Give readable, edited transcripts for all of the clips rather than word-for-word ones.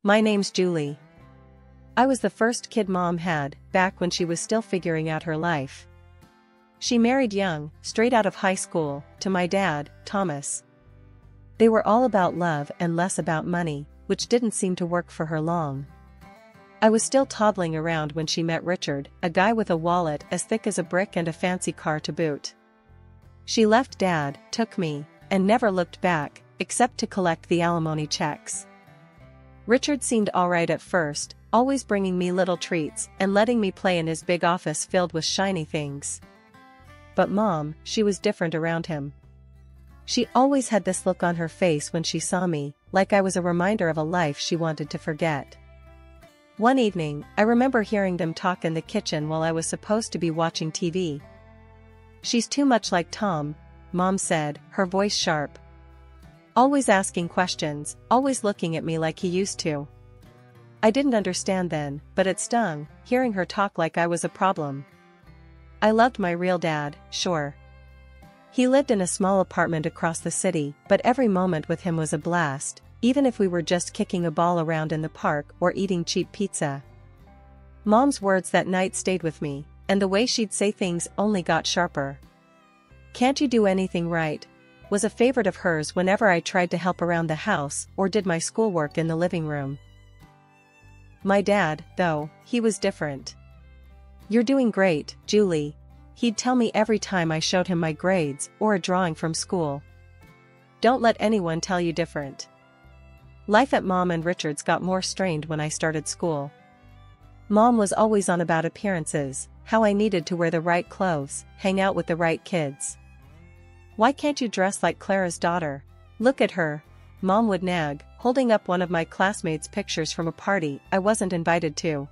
My name's Julie. I was the first kid Mom had, back when she was still figuring out her life. She married young, straight out of high school, to my dad, Thomas. They were all about love and less about money, which didn't seem to work for her long. I was still toddling around when she met Richard, a guy with a wallet as thick as a brick and a fancy car to boot. She left Dad, took me, and never looked back, except to collect the alimony checks. Richard seemed alright at first, always bringing me little treats and letting me play in his big office filled with shiny things. But Mom, she was different around him. She always had this look on her face when she saw me, like I was a reminder of a life she wanted to forget. One evening, I remember hearing them talk in the kitchen while I was supposed to be watching TV. "She's too much like Tom," Mom said, her voice sharp. "Always asking questions, always looking at me like he used to." I didn't understand then, but it stung, hearing her talk like I was a problem. I loved my real dad, sure. He lived in a small apartment across the city, but every moment with him was a blast, even if we were just kicking a ball around in the park or eating cheap pizza. Mom's words that night stayed with me, and the way she'd say things only got sharper. "Can't you do anything right?" was a favorite of hers whenever I tried to help around the house or did my schoolwork in the living room. My dad, though, he was different. "You're doing great, Julie," he'd tell me every time I showed him my grades or a drawing from school. "Don't let anyone tell you different." Life at Mom and Richard's got more strained when I started school. Mom was always on about appearances, how I needed to wear the right clothes, hang out with the right kids. "Why can't you dress like Clara's daughter? Look at her," Mom would nag, holding up one of my classmates' pictures from a party I wasn't invited to.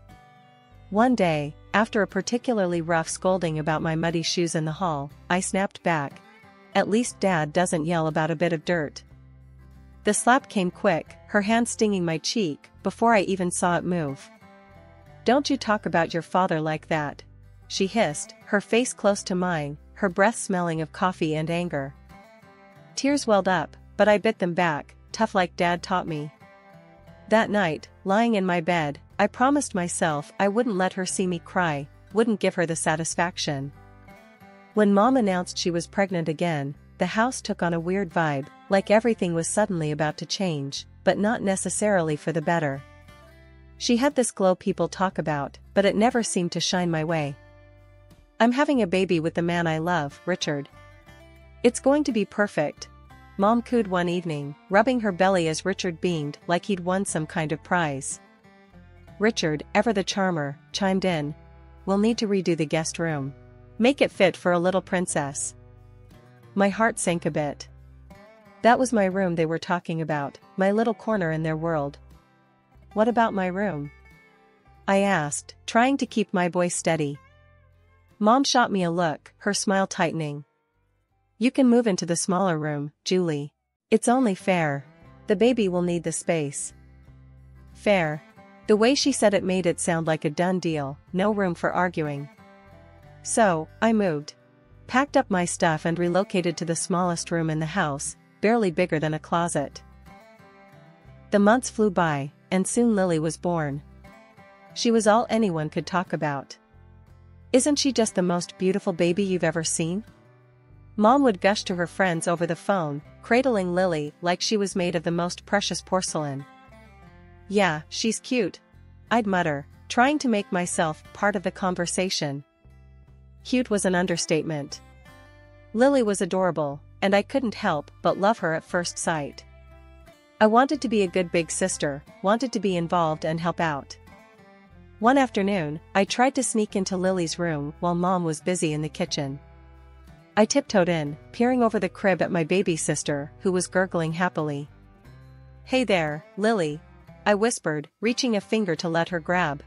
One day, after a particularly rough scolding about my muddy shoes in the hall, I snapped back. "At least Dad doesn't yell about a bit of dirt." The slap came quick, her hand stinging my cheek, before I even saw it move. "Don't you talk about your father like that," she hissed, her face close to mine, her breath smelling of coffee and anger. Tears welled up, but I bit them back, tough like Dad taught me. That night, lying in my bed, I promised myself I wouldn't let her see me cry, wouldn't give her the satisfaction. When Mom announced she was pregnant again, the house took on a weird vibe, like everything was suddenly about to change, but not necessarily for the better. She had this glow people talk about, but it never seemed to shine my way. "I'm having a baby with the man I love, Richard. It's going to be perfect," Mom cooed one evening, rubbing her belly as Richard beamed like he'd won some kind of prize. Richard, ever the charmer, chimed in. "We'll need to redo the guest room. Make it fit for a little princess." My heart sank a bit. That was my room they were talking about, my little corner in their world. "What about my room?" I asked, trying to keep my voice steady. Mom shot me a look, her smile tightening. "You can move into the smaller room, Julie. It's only fair. The baby will need the space." Fair. The way she said it made it sound like a done deal, no room for arguing. So, I moved. Packed up my stuff and relocated to the smallest room in the house, barely bigger than a closet. The months flew by, and soon Lily was born. She was all anyone could talk about. "Isn't she just the most beautiful baby you've ever seen?" Mom would gush to her friends over the phone, cradling Lily like she was made of the most precious porcelain. "Yeah, she's cute," I'd mutter, trying to make myself part of the conversation. Cute was an understatement. Lily was adorable, and I couldn't help but love her at first sight. I wanted to be a good big sister, wanted to be involved and help out. One afternoon, I tried to sneak into Lily's room while Mom was busy in the kitchen. I tiptoed in, peering over the crib at my baby sister, who was gurgling happily. "Hey there, Lily," I whispered, reaching a finger to let her grab.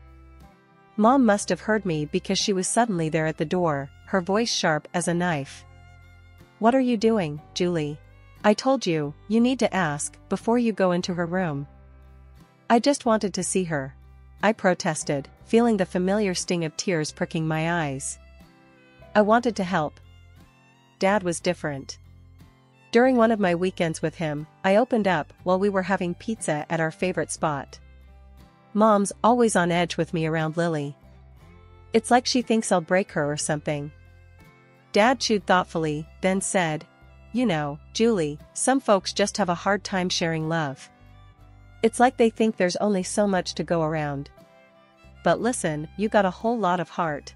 Mom must have heard me because she was suddenly there at the door, her voice sharp as a knife. "What are you doing, Julie? I told you, you need to ask before you go into her room." "I just wanted to see her," I protested, feeling the familiar sting of tears pricking my eyes. "I wanted to help." Dad was different. During one of my weekends with him, I opened up while we were having pizza at our favorite spot. Mom's always on edge with me around Lily. It's like she thinks I'll break her or something. Dad chewed thoughtfully, then said, "You know, Julie, some folks just have a hard time sharing love. It's like they think there's only so much to go around. But listen, you got a whole lot of heart.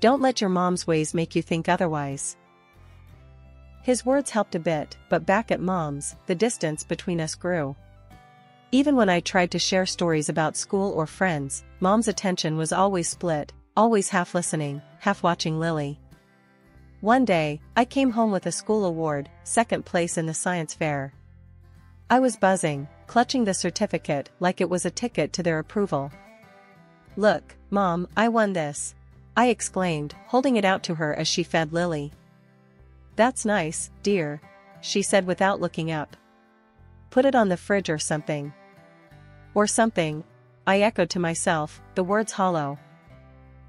Don't let your mom's ways make you think otherwise." His words helped a bit, but back at Mom's, the distance between us grew. Even when I tried to share stories about school or friends, Mom's attention was always split, always half listening, half watching Lily. One day, I came home with a school award, second place in the science fair. I was buzzing, clutching the certificate like it was a ticket to their approval. "Look, Mom, I won this," I exclaimed, holding it out to her as she fed Lily. "That's nice, dear," she said without looking up. "Put it on the fridge or something." "Or something," I echoed to myself, the words hollow.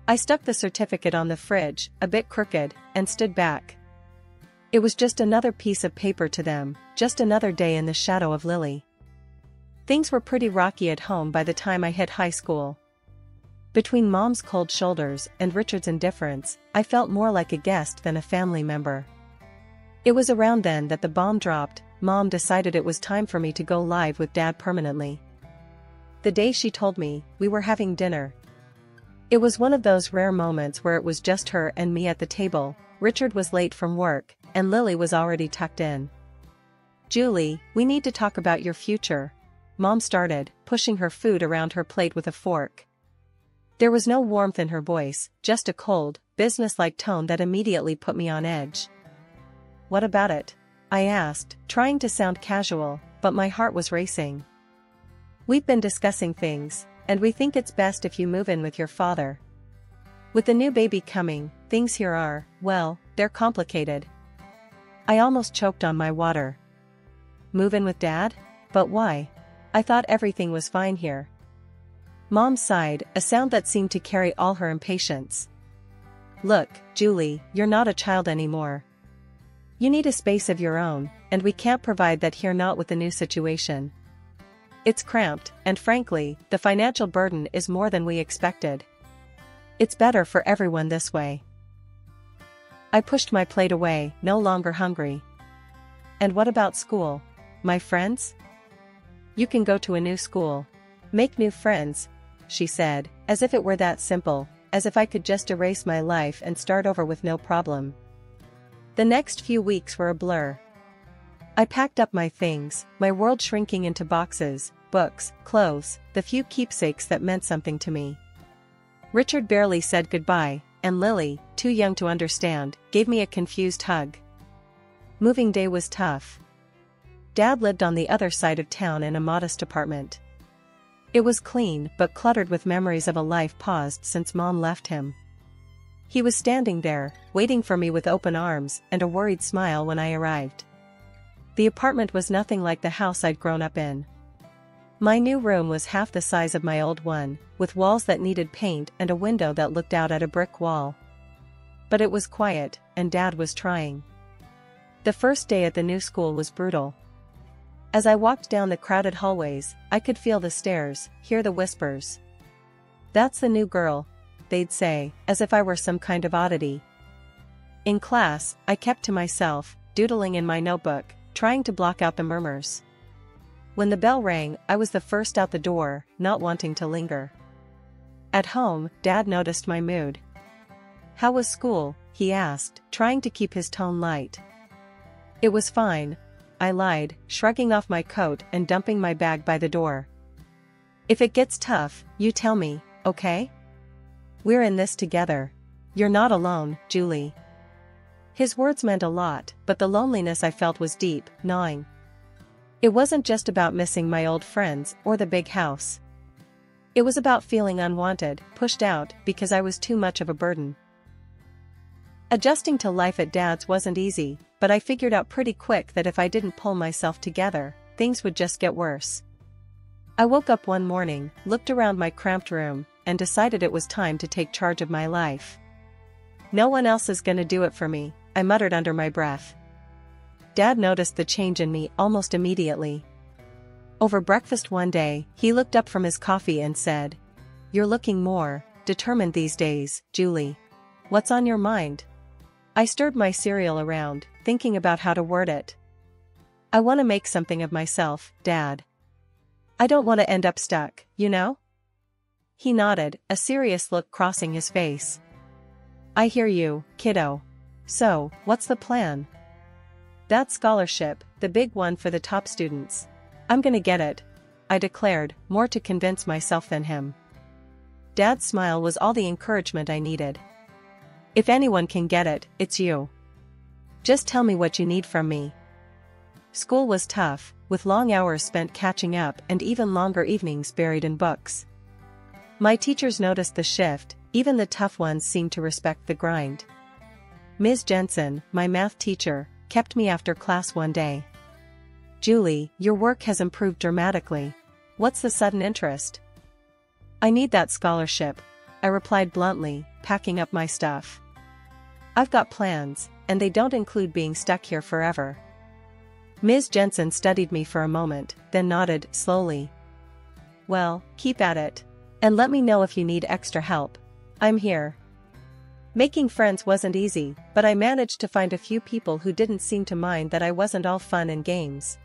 I stuck the certificate on the fridge, a bit crooked, and stood back. It was just another piece of paper to them, just another day in the shadow of Lily. Things were pretty rocky at home by the time I hit high school. Between Mom's cold shoulders and Richard's indifference, I felt more like a guest than a family member. It was around then that the bomb dropped. Mom decided it was time for me to go live with Dad permanently. The day she told me, we were having dinner. It was one of those rare moments where it was just her and me at the table. Richard was late from work, and Lily was already tucked in. "Julie, we need to talk about your future," Mom started, pushing her food around her plate with a fork. There was no warmth in her voice, just a cold, businesslike tone that immediately put me on edge. "What about it?" I asked, trying to sound casual, but my heart was racing. "We've been discussing things, and we think it's best if you move in with your father. With the new baby coming, things here are, well, they're complicated." I almost choked on my water. "Move in with Dad? But why? I thought everything was fine here." Mom sighed, a sound that seemed to carry all her impatience. "Look, Julie, you're not a child anymore. You need a space of your own, and we can't provide that here, not with the new situation. It's cramped, and frankly, the financial burden is more than we expected. It's better for everyone this way." I pushed my plate away, no longer hungry. "And what about school? My friends?" "You can go to a new school. Make new friends," she said, as if it were that simple, as if I could just erase my life and start over with no problem. The next few weeks were a blur. I packed up my things, my world shrinking into boxes, books, clothes, the few keepsakes that meant something to me. Richard barely said goodbye, and Lily, too young to understand, gave me a confused hug. Moving day was tough. Dad lived on the other side of town in a modest apartment. It was clean but cluttered with memories of a life paused since Mom left him. He was standing there, waiting for me with open arms and a worried smile when I arrived. The apartment was nothing like the house I'd grown up in. My new room was half the size of my old one, with walls that needed paint and a window that looked out at a brick wall. But it was quiet, and Dad was trying. The first day at the new school was brutal. As I walked down the crowded hallways, I could feel the stares, hear the whispers. "That's the new girl," they'd say, as if I were some kind of oddity. In class, I kept to myself, doodling in my notebook, trying to block out the murmurs. When the bell rang, I was the first out the door, not wanting to linger. At home, Dad noticed my mood. "How was school?" he asked, trying to keep his tone light. "It was fine," I lied, shrugging off my coat and dumping my bag by the door. "If it gets tough, you tell me, okay? We're in this together. You're not alone, Julie." His words meant a lot, but the loneliness I felt was deep, gnawing. It wasn't just about missing my old friends or the big house. It was about feeling unwanted, pushed out, because I was too much of a burden. Adjusting to life at Dad's wasn't easy, but I figured out pretty quick that if I didn't pull myself together, things would just get worse. I woke up one morning, looked around my cramped room, and decided it was time to take charge of my life. "No one else is gonna do it for me," I muttered under my breath. Dad noticed the change in me almost immediately. Over breakfast one day, he looked up from his coffee and said, "You're looking more determined these days, Julie. What's on your mind?" I stirred my cereal around, thinking about how to word it. "I want to make something of myself, Dad. I don't want to end up stuck, you know?" He nodded, a serious look crossing his face. "I hear you, kiddo. So, what's the plan?" "That scholarship, the big one for the top students. I'm gonna get it," I declared, more to convince myself than him. Dad's smile was all the encouragement I needed. "If anyone can get it, it's you. Just tell me what you need from me." School was tough, with long hours spent catching up and even longer evenings buried in books. My teachers noticed the shift, even the tough ones seemed to respect the grind. Ms. Jensen, my math teacher, kept me after class one day. "Julie, your work has improved dramatically. What's the sudden interest?" "I need that scholarship," I replied bluntly, packing up my stuff. "I've got plans, and they don't include being stuck here forever." Ms. Jensen studied me for a moment, then nodded slowly. "Well, keep at it. And let me know if you need extra help. I'm here." Making friends wasn't easy, but I managed to find a few people who didn't seem to mind that I wasn't all fun and games.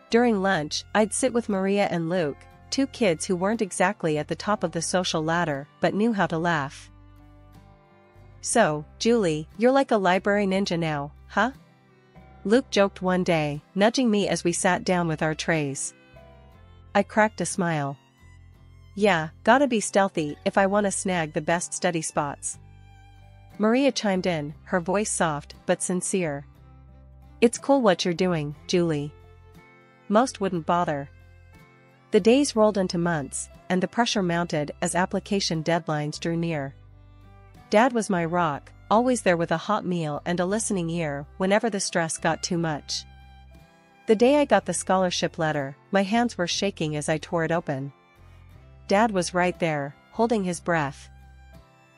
During lunch, I'd sit with Maria and Luke, two kids who weren't exactly at the top of the social ladder but knew how to laugh. "So, Julie, you're like a library ninja now, huh?" Luke joked one day, nudging me as we sat down with our trays. I cracked a smile. "Yeah, gotta be stealthy if I want to snag the best study spots." Maria chimed in, her voice soft but sincere. "It's cool what you're doing, Julie. Most wouldn't bother." The days rolled into months, and the pressure mounted as application deadlines drew near. Dad was my rock, always there with a hot meal and a listening ear whenever the stress got too much. The day I got the scholarship letter, my hands were shaking as I tore it open. Dad was right there, holding his breath.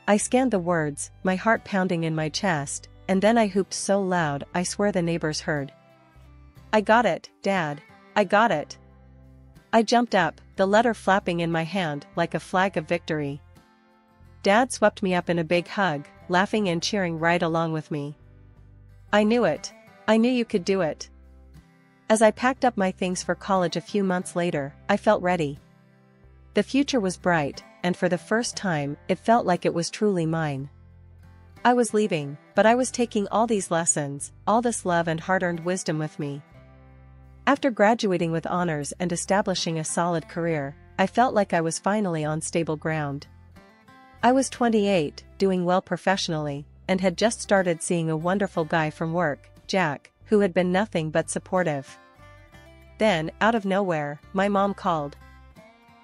I scanned the words, my heart pounding in my chest, and then I whooped so loud I swear the neighbors heard. "I got it, Dad. I got it." I jumped up, the letter flapping in my hand like a flag of victory. Dad swept me up in a big hug, laughing and cheering right along with me. "I knew it. I knew you could do it." As I packed up my things for college a few months later, I felt ready. The future was bright, and for the first time, it felt like it was truly mine. I was leaving, but I was taking all these lessons, all this love and hard-earned wisdom with me. After graduating with honors and establishing a solid career, I felt like I was finally on stable ground. I was 28, doing well professionally, and had just started seeing a wonderful guy from work, Jack, who had been nothing but supportive. Then, out of nowhere, my mom called.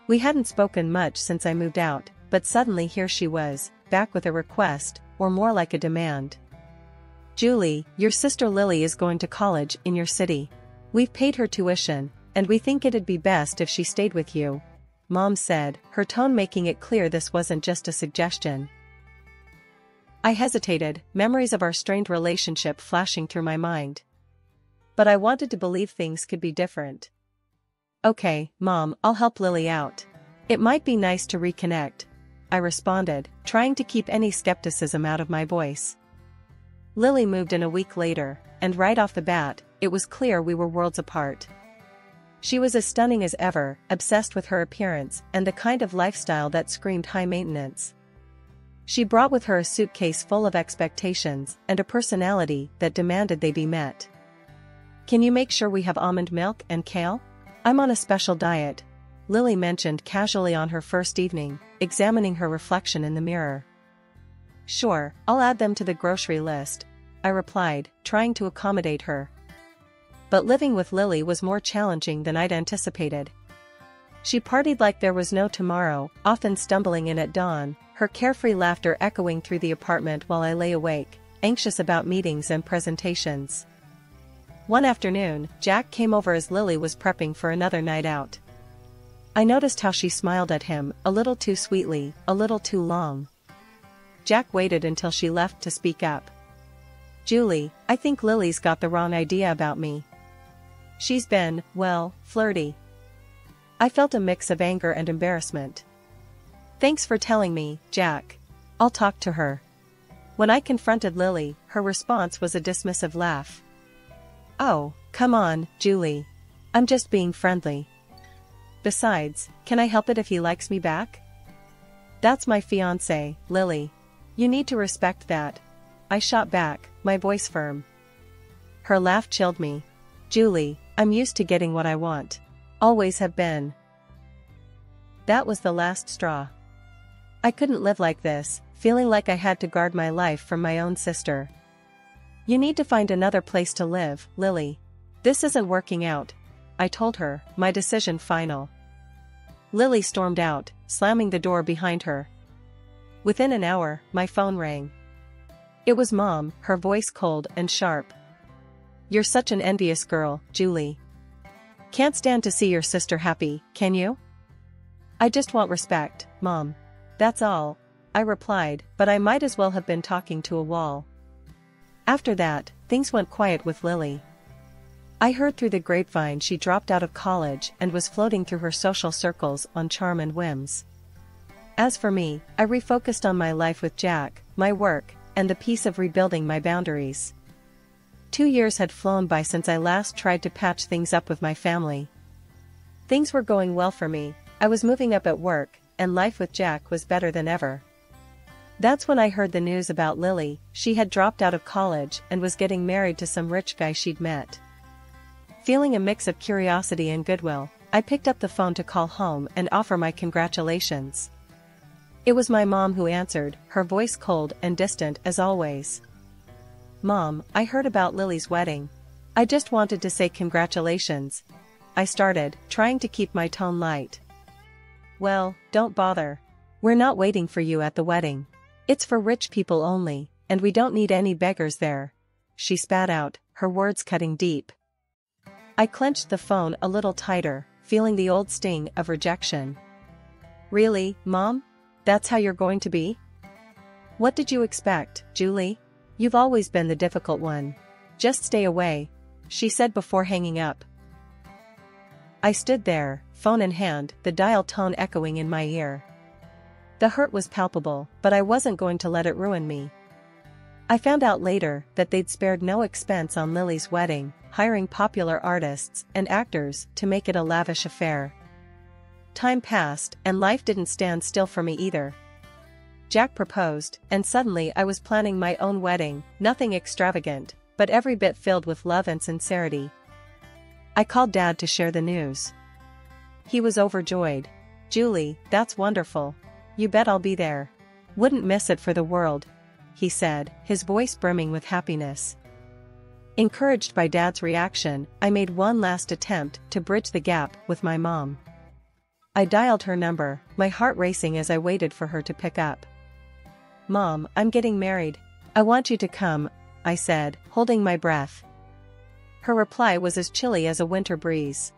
We hadn't spoken much since I moved out, but suddenly here she was, back with a request, or more like a demand. "Julie, your sister Lily is going to college in your city. We've paid her tuition, and we think it'd be best if she stayed with you," Mom said, her tone making it clear this wasn't just a suggestion. I hesitated, memories of our strained relationship flashing through my mind. But I wanted to believe things could be different. "Okay, Mom, I'll help Lily out. It might be nice to reconnect," I responded, trying to keep any skepticism out of my voice. Lily moved in a week later, and right off the bat, it was clear we were worlds apart. She was as stunning as ever, obsessed with her appearance and the kind of lifestyle that screamed high maintenance. She brought with her a suitcase full of expectations and a personality that demanded they be met. "Can you make sure we have almond milk and kale? I'm on a special diet," Lily mentioned casually on her first evening, examining her reflection in the mirror. "Sure, I'll add them to the grocery list," I replied, trying to accommodate her. But living with Lily was more challenging than I'd anticipated. She partied like there was no tomorrow, often stumbling in at dawn, her carefree laughter echoing through the apartment while I lay awake, anxious about meetings and presentations. One afternoon, Jack came over as Lily was prepping for another night out. I noticed how she smiled at him, a little too sweetly, a little too long. Jack waited until she left to speak up. "Julie, I think Lily's got the wrong idea about me. She's been, well, flirty." I felt a mix of anger and embarrassment. Thanks for telling me, Jack. I'll talk to her. When I confronted Lily, her response was a dismissive laugh. Oh, come on, Julie. I'm just being friendly. Besides, can I help it if he likes me back? That's my fiancé, Lily. You need to respect that. I shot back, my voice firm. Her laugh chilled me. Julie, I'm used to getting what I want. Always have been. That was the last straw. I couldn't live like this, feeling like I had to guard my life from my own sister. You need to find another place to live, Lily. This isn't working out, I told her, my decision final. Lily stormed out, slamming the door behind her. Within an hour, my phone rang. It was Mom, her voice cold and sharp. You're such an envious girl, Julie. Can't stand to see your sister happy, can you? I just want respect, Mom. That's all, I replied, but I might as well have been talking to a wall. After that, things went quiet with Lily. I heard through the grapevine she dropped out of college and was floating through her social circles on charm and whims. As for me, I refocused on my life with Jack, my work, and the peace of rebuilding my boundaries. 2 years had flown by since I last tried to patch things up with my family. Things were going well for me, I was moving up at work, and life with Jack was better than ever. That's when I heard the news about Lily. She had dropped out of college and was getting married to some rich guy she'd met. Feeling a mix of curiosity and goodwill, I picked up the phone to call home and offer my congratulations. It was my mom who answered, her voice cold and distant as always. Mom, I heard about Lily's wedding. I just wanted to say congratulations. I started, trying to keep my tone light. Well, don't bother. We're not waiting for you at the wedding. It's for rich people only, and we don't need any beggars there. She spat out, her words cutting deep. I clenched the phone a little tighter, feeling the old sting of rejection. Really, Mom? That's how you're going to be? What did you expect, Julie? You've always been the difficult one. Just stay away, she said before hanging up. I stood there, phone in hand, the dial tone echoing in my ear. The hurt was palpable, but I wasn't going to let it ruin me. I found out later that they'd spared no expense on Lily's wedding, hiring popular artists and actors to make it a lavish affair. Time passed, and life didn't stand still for me either. Jack proposed, and suddenly I was planning my own wedding, nothing extravagant, but every bit filled with love and sincerity. I called Dad to share the news. He was overjoyed. Julie, that's wonderful. You bet I'll be there. Wouldn't miss it for the world, he said, his voice brimming with happiness. Encouraged by Dad's reaction, I made one last attempt to bridge the gap with my mom. I dialed her number, my heart racing as I waited for her to pick up. Mom, I'm getting married. I want you to come, I said, holding my breath. Her reply was as chilly as a winter breeze.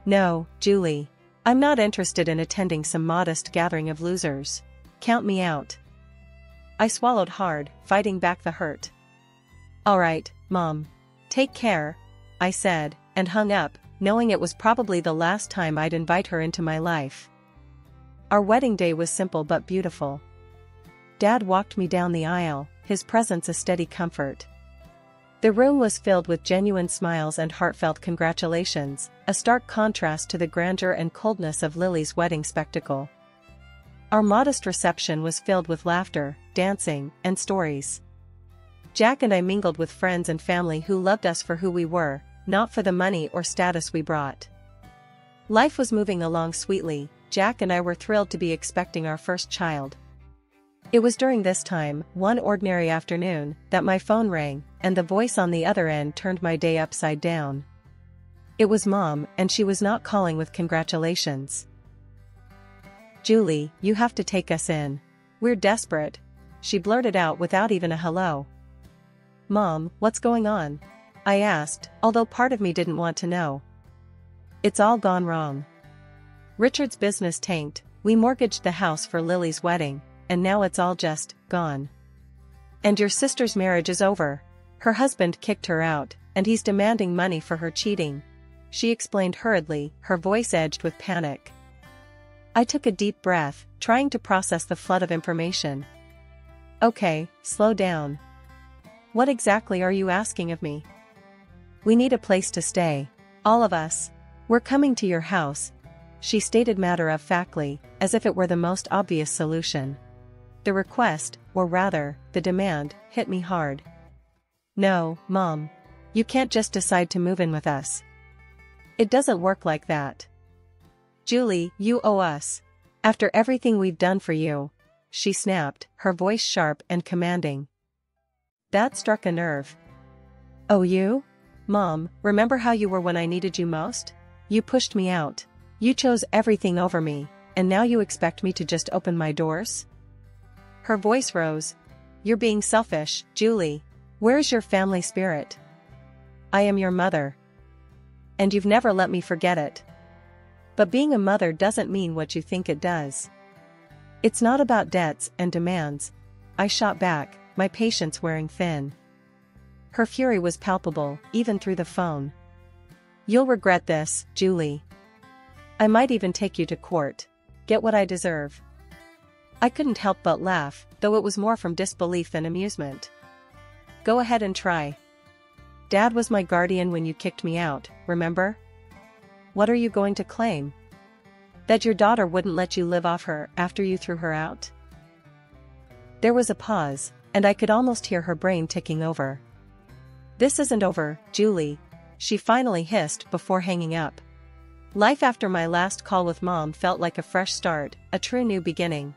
No, Julie. I'm not interested in attending some modest gathering of losers. Count me out. I swallowed hard, fighting back the hurt. All right, Mom. Take care, I said, and hung up, knowing it was probably the last time I'd invite her into my life. Our wedding day was simple but beautiful. Dad walked me down the aisle, his presence a steady comfort. The room was filled with genuine smiles and heartfelt congratulations, a stark contrast to the grandeur and coldness of Lily's wedding spectacle. Our modest reception was filled with laughter, dancing, and stories. Jack and I mingled with friends and family who loved us for who we were, not for the money or status we brought. Life was moving along sweetly. Jack and I were thrilled to be expecting our first child. It was during this time, one ordinary afternoon, that my phone rang, and the voice on the other end turned my day upside down. It was Mom, and she was not calling with congratulations. Julie, you have to take us in. We're desperate, she blurted out without even a hello. Mom, what's going on? I asked, although part of me didn't want to know. It's all gone wrong. Richard's business tanked, we mortgaged the house for Lily's wedding, and now it's all just gone. And your sister's marriage is over. Her husband kicked her out, and he's demanding money for her cheating. she explained hurriedly, her voice edged with panic. I took a deep breath, trying to process the flood of information. Okay, slow down. What exactly are you asking of me? We need a place to stay. All of us. We're coming to your house, she stated matter-of-factly, as if it were the most obvious solution. The request, or rather, the demand, hit me hard. No, Mom. You can't just decide to move in with us. It doesn't work like that. Julie, you owe us. After everything we've done for you, she snapped, her voice sharp and commanding. That struck a nerve. Oh, you? Mom, remember how you were when I needed you most? You pushed me out. You chose everything over me, and now you expect me to just open my doors? Her voice rose. You're being selfish, Julie. Where's your family spirit? I am your mother. And you've never let me forget it. But being a mother doesn't mean what you think it does. It's not about debts and demands. I shot back, my patience wearing thin. Her fury was palpable, even through the phone. You'll regret this, Julie. I might even take you to court. Get what I deserve. I couldn't help but laugh, though it was more from disbelief than amusement. Go ahead and try. Dad was my guardian when you kicked me out, remember? What are you going to claim? That your daughter wouldn't let you live off her after you threw her out? There was a pause, and I could almost hear her brain ticking over. This isn't over, Julie, she finally hissed before hanging up. Life after my last call with Mom felt like a fresh start, a true new beginning.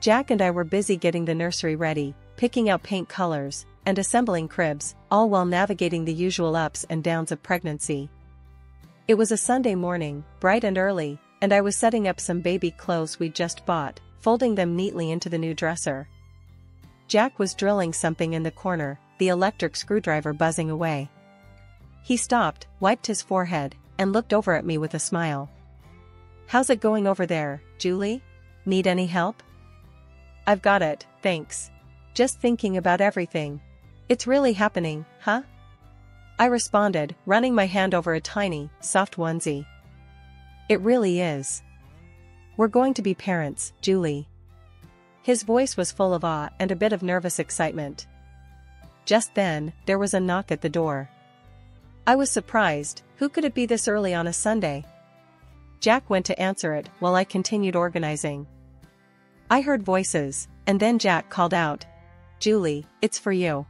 Jack and I were busy getting the nursery ready, picking out paint colors, and assembling cribs, all while navigating the usual ups and downs of pregnancy. It was a Sunday morning, bright and early, and I was setting up some baby clothes we'd just bought, folding them neatly into the new dresser. Jack was drilling something in the corner, the electric screwdriver buzzing away. He stopped, wiped his forehead, and looked over at me with a smile. How's it going over there, Julie? Need any help? I've got it, thanks. Just thinking about everything. It's really happening, huh? I responded, running my hand over a tiny, soft onesie. It really is. We're going to be parents, Julie. His voice was full of awe and a bit of nervous excitement. Just then, there was a knock at the door. I was surprised. Who could it be this early on a Sunday? Jack went to answer it while I continued organizing. I heard voices, and then Jack called out, Julie, it's for you.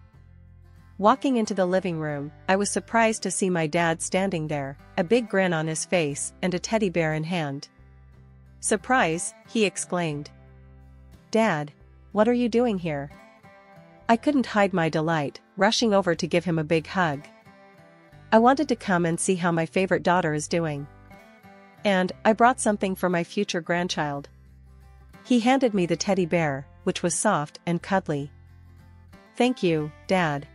Walking into the living room, I was surprised to see my dad standing there, a big grin on his face and a teddy bear in hand. Surprise, he exclaimed. Dad, what are you doing here? I couldn't hide my delight, rushing over to give him a big hug. I wanted to come and see how my favorite daughter is doing. And I brought something for my future grandchild. He handed me the teddy bear, which was soft and cuddly. Thank you, Dad.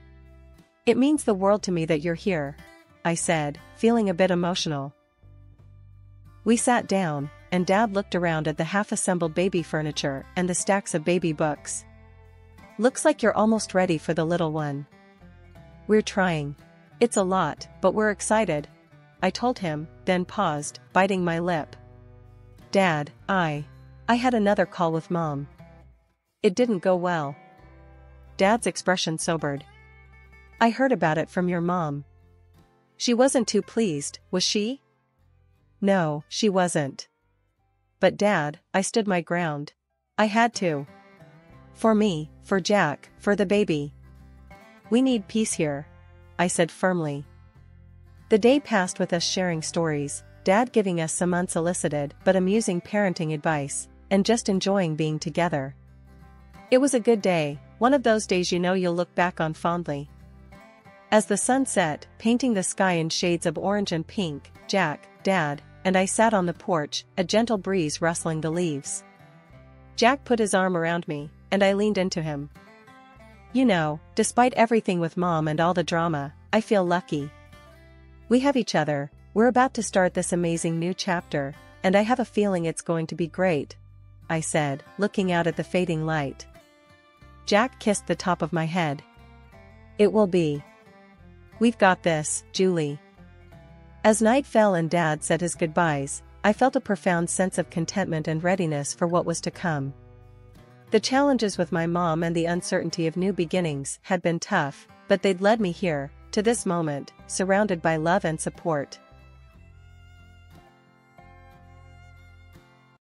It means the world to me that you're here, I said, feeling a bit emotional. We sat down, and Dad looked around at the half-assembled baby furniture and the stacks of baby books. Looks like you're almost ready for the little one. We're trying. It's a lot, but we're excited, I told him, then paused, biting my lip. Dad, I had another call with Mom. It didn't go well. Dad's expression sobered. I heard about it from your mom. She wasn't too pleased, was she? No, she wasn't. But Dad, I stood my ground. I had to. For me, for Jack, for the baby. We need peace here, I said firmly. The day passed with us sharing stories, Dad giving us some unsolicited but amusing parenting advice, and just enjoying being together. It was a good day, one of those days you know you'll look back on fondly. As the sun set, painting the sky in shades of orange and pink, Jack, Dad, and I sat on the porch, a gentle breeze rustling the leaves. Jack put his arm around me, and I leaned into him. You know, despite everything with Mom and all the drama, I feel lucky. We have each other, we're about to start this amazing new chapter, and I have a feeling it's going to be great, I said, looking out at the fading light. Jack kissed the top of my head. It will be. We've got this, Julie. As night fell and Dad said his goodbyes, I felt a profound sense of contentment and readiness for what was to come. The challenges with my mom and the uncertainty of new beginnings had been tough, but they'd led me here, to this moment, surrounded by love and support.